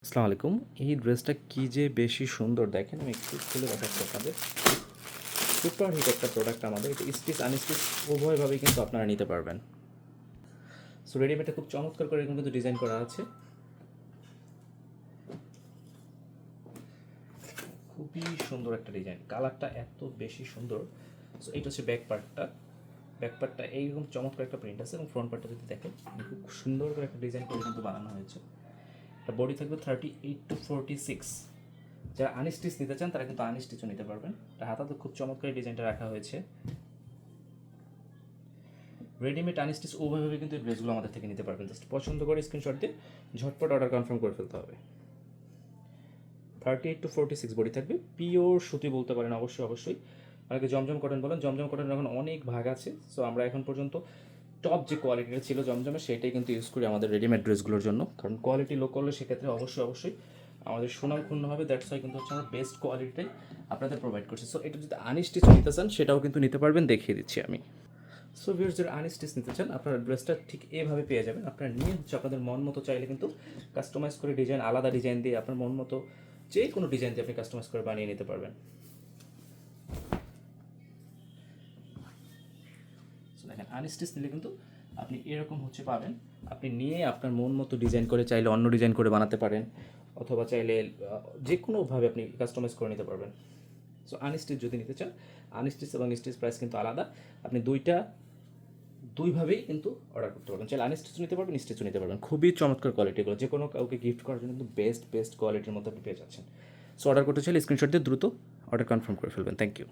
আসসালামু আলাইকুম। এই ড্রেসটা কি যে বেশি সুন্দর দেখেন, আমি একটু খুলে দেখাচ্ছি আপনাদের। সুপার হিট একটা প্রোডাক্ট আমাদের। এটা স্টিচ আনস্টিচ উভয়ভাবেই কিন্তু আপনারা নিতে পারবেন। সো রেডিমেডটা খুব চমৎকার করে এরকম কিন্তু ডিজাইন করা আছে, খুবই সুন্দর একটা ডিজাইন। কালারটা এত বেশি সুন্দর। সো এইটা হচ্ছে ব্যাক পার্টটা এইরকম চমৎকার একটা প্রিন্ট আছে এবং ফ্রন্ট পার্টটা যদি দেখেন খুব সুন্দর করে একটা ডিজাইন করে কিন্তু বানানো হয়েছে। এটা বডি থাকবে 38 to 46। যারা আনস্টিচ নিতে চান তারা কিন্তু আনস্টিচও নিতে পারবেন। এটা হাতাতে খুব চমৎকার ডিজাইনটা রাখা হয়েছে। রেডিমেড আনস্টিচ উভয়ভাবে কিন্তু এই ড্রেসগুলো আমাদের থেকে নিতে পারবেন। জাস্ট পছন্দ করে স্ক্রিনশট দিয়ে ঝটপট অর্ডার কনফার্ম করে ফেলতে হবে। 38 to 46 বডি থাকবে, পিওর সুতি বলতে পারেন। অবশ্যই অনেকে জমজম কটন বলেন, জমজম কটনের এখন অনেক ভাগ আছে। সো আমরা এখন পর্যন্ত টপ যে কোয়ালিটিটা ছিল জমজমের সেটাই কিন্তু ইউজ করি আমাদের রেডিমেড ড্রেসগুলোর জন্য, কারণ কোয়ালিটি লো করলে সেক্ষেত্রে অবশ্যই আমাদের সুনাম ক্ষুণ্ণ হবে। দ্যাটস ওয়াই কিন্তু হচ্ছে আমরা বেস্ট কোয়ালিটিটাই আপনাদের প্রোভাইড করছি। সো এটা যদি আনস্টিচ নিতে চান সেটাও কিন্তু নিতে পারবেন, দেখিয়ে দিচ্ছি আমি। সো ভিউয়ার্স, যারা আনস্টিচ নিতে চান আপনারা ড্রেসটা ঠিক এভাবে পেয়ে যাবেন। আপনারা নিয়ে হচ্ছে আপনাদের মন মতো চাইলে কিন্তু কাস্টমাইজ করে ডিজাইন, আলাদা ডিজাইন দিয়ে আপনার মন মতো যে কোনো ডিজাইন দিয়ে আপনি কাস্টমাইজ করে বানিয়ে নিতে পারবেন। সো দেখেন, আনস্টিচ নিলে কিন্তু আপনি এরকম হচ্ছে পাবেন। আপনি নিয়ে আপনার মন মতো ডিজাইন করে চাইলে অন্য ডিজাইন করে বানাতে পারেন, অথবা চাইলে যে কোনোভাবে আপনি কাস্টমাইজ করে নিতে পারবেন। সো আনস্টিচ যদি নিতে চান, আনস্টিচ এবং স্টিচ প্রাইস কিন্তু আলাদা। আপনি দুইভাবেই কিন্তু অর্ডার করতে পারবেন। চাইলে আনস্টিচও নিতে পারবেন, স্টিচও নিতে পারবেন। খুবই চমৎকার কোয়ালিটিগুলো, যে কোনো কাউকে গিফট করার জন্য কিন্তু বেস্ট কোয়ালিটির মধ্যে আপনি পেয়ে যাচ্ছেন। সো অর্ডার করতে চাইলে স্ক্রিনশট দিয়ে দ্রুত অর্ডার কনফার্ম করে ফেলবেন। Thank you.